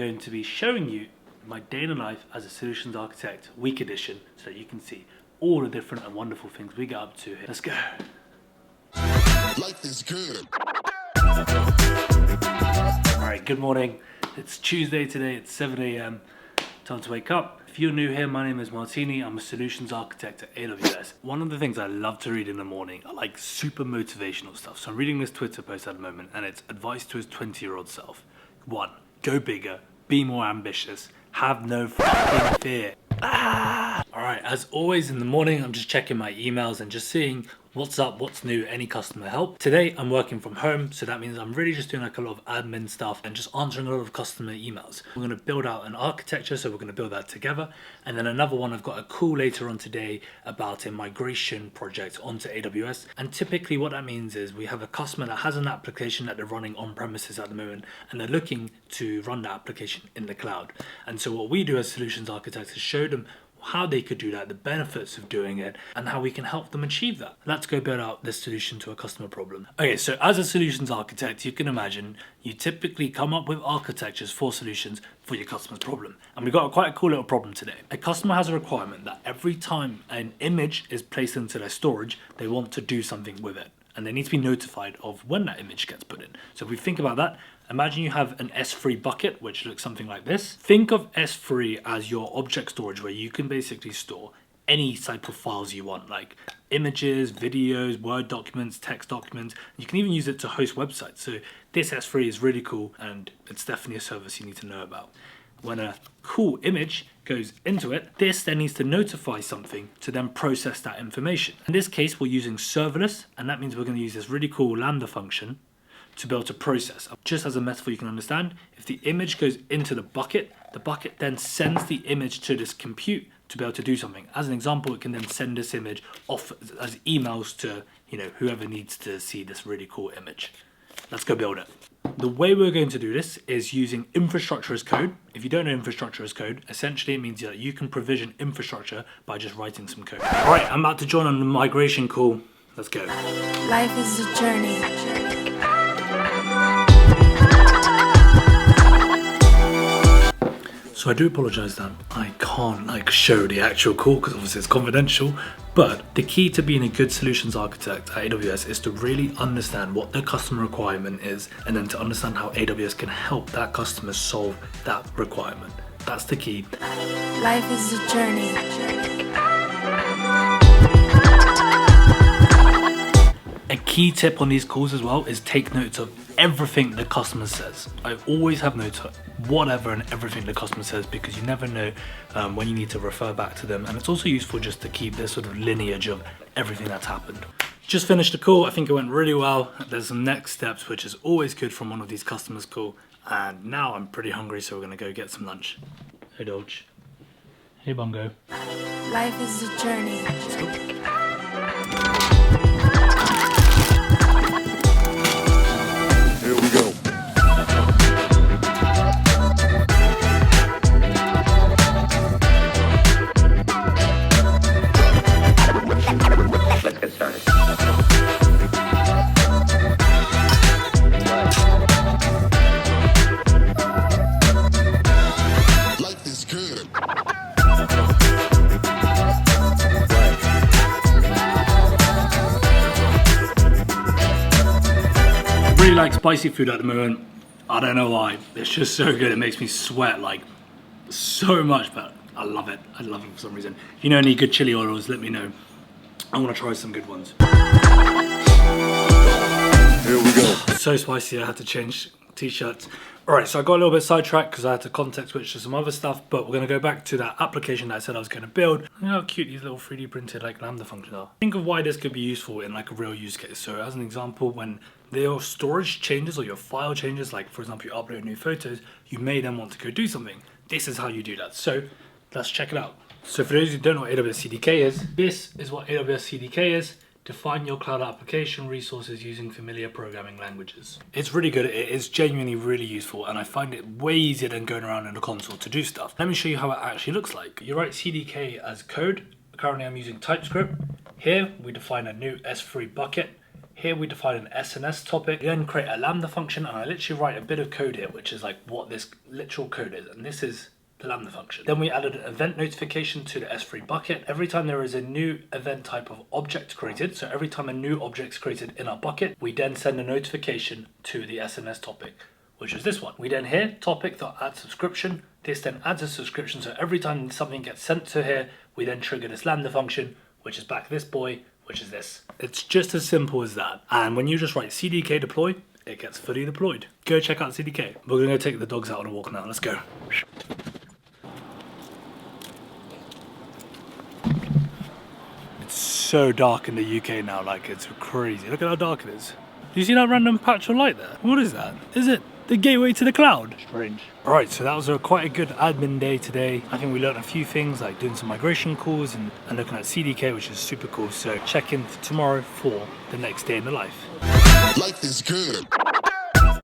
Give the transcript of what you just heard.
going to be showing you my day in the life as a solutions architect, week edition, so that you can see all the different and wonderful things we get up to here. Let's go. Life is good. Alright, good morning. It's Tuesday today, it's 7 a.m. Time to wake up. If you're new here, my name is Martini. I'm a solutions architect at AWS. One of the things I love to read in the morning are like super motivational stuff. So I'm reading this Twitter post at the moment and it's advice to his 20-year-old self. 1, go bigger, be more ambitious, have no fucking fear. Alright, as always in the morning, I'm just checking my emails and just seeing what's up, what's new, any customer help. Today, I'm working from home, so that means I'm really just doing like a lot of admin stuff and just answering a lot of customer emails. We're going to build out an architecture, so we're going to build that together. And then another one, I've got a call later on today about a migration project onto AWS. And typically what that means is we have a customer that has an application that they're running on premises at the moment, and they're looking to run that application in the cloud. And so what we do as solutions architects is show them how they could do that, the benefits of doing it, and how we can help them achieve that. Let's go build out this solution to a customer problem. Okay, so as a solutions architect, you can imagine you typically come up with architectures for solutions for your customer's problem. And we've got quite a cool little problem today. A customer has a requirement that every time an image is placed into their storage, they want to do something with it. And they need to be notified of when that image gets put in. So if we think about that, imagine you have an S3 bucket, which looks something like this. Think of S3 as your object storage, where you can basically store any type of files you want, like images, videos, Word documents, text documents. You can even use it to host websites. So this S3 is really cool, and it's definitely a service you need to know about. When a cool image goes into it, this then needs to notify something to then process that information. In this case, we're using serverless, and that means we're going to use this really cool Lambda function to be able to process. Just as a metaphor you can understand, if the image goes into the bucket then sends the image to this compute to be able to do something. As an example, it can then send this image off as emails to whoever needs to see this really cool image. Let's go build it. The way we're going to do this is using infrastructure as code. If you don't know infrastructure as code, essentially it means that you can provision infrastructure by just writing some code. All right, I'm about to join on the migration call. Let's go. Life is a journey. So I do apologize that I can't show the actual call because obviously it's confidential, but the key to being a good solutions architect at AWS is to really understand what the customer requirement is and then to understand how AWS can help that customer solve that requirement. That's the key. Life is a journey. A key tip on these calls as well is take notes of everything the customer says. I always have notes of whatever and everything the customer says, because you never know when you need to refer back to them, and it's also useful just to keep this sort of lineage of everything that's happened. Just finished the call. I think it went really well. There's some next steps, which is always good from one of these customers' call, and now I'm pretty hungry, so we're gonna go get some lunch. Hey Dolce. Hey Bongo. Life is a journey. Let's go. Here we go. Let's get started. Life is good. I really like spicy food at the moment. I don't know why. It's just so good. It makes me sweat like so much, but I love it. I love it for some reason. If you know any good chili oils, let me know. I want to try some good ones. Here we go. So spicy, I had to change t-shirts. Alright, so I got a little bit sidetracked because I had to context switch to some other stuff, but we're going to go back to that application that I said I was going to build. Look how cute these little 3D printed Lambda functions are. Think of why this could be useful in like a real use case. So as an example, when your storage changes or your file changes, like for example you upload new photos, you may then want to go do something. This is how you do that. So let's check it out. So for those who don't know what AWS CDK is, this is what AWS CDK is. Define your cloud application resources using familiar programming languages. It's really good. It is genuinely really useful, and I find it way easier than going around in the console to do stuff. Let me show you how it actually looks like. You write CDK as code. Currently I'm using TypeScript. Here we define a new S3 bucket. Here we define an SNS topic, then create a Lambda function, and I literally write a bit of code here, which is like what this literal code is. And this is the Lambda function. Then we added an event notification to the S3 bucket. Every time there is a new event type of object created, so every time a new object is created in our bucket, we then send a notification to the SNS topic, which is this one. We then here, topic.add subscription. This then adds a subscription, so every time something gets sent to here, we then trigger this Lambda function, which is back this boy, which is this. It's just as simple as that. And when you just write CDK deploy, it gets fully deployed. Go check out CDK. We're gonna go take the dogs out on a walk now. Let's go. It's so dark in the UK now, like it's crazy. Look at how dark it is. Do you see that random patch of light there? What is that? Is it the gateway to the cloud? Strange. Alright, so that was quite a good admin day today. I think we learned a few things like doing some migration calls and looking at CDK, which is super cool. So check in tomorrow for the next day in the life. Life is good.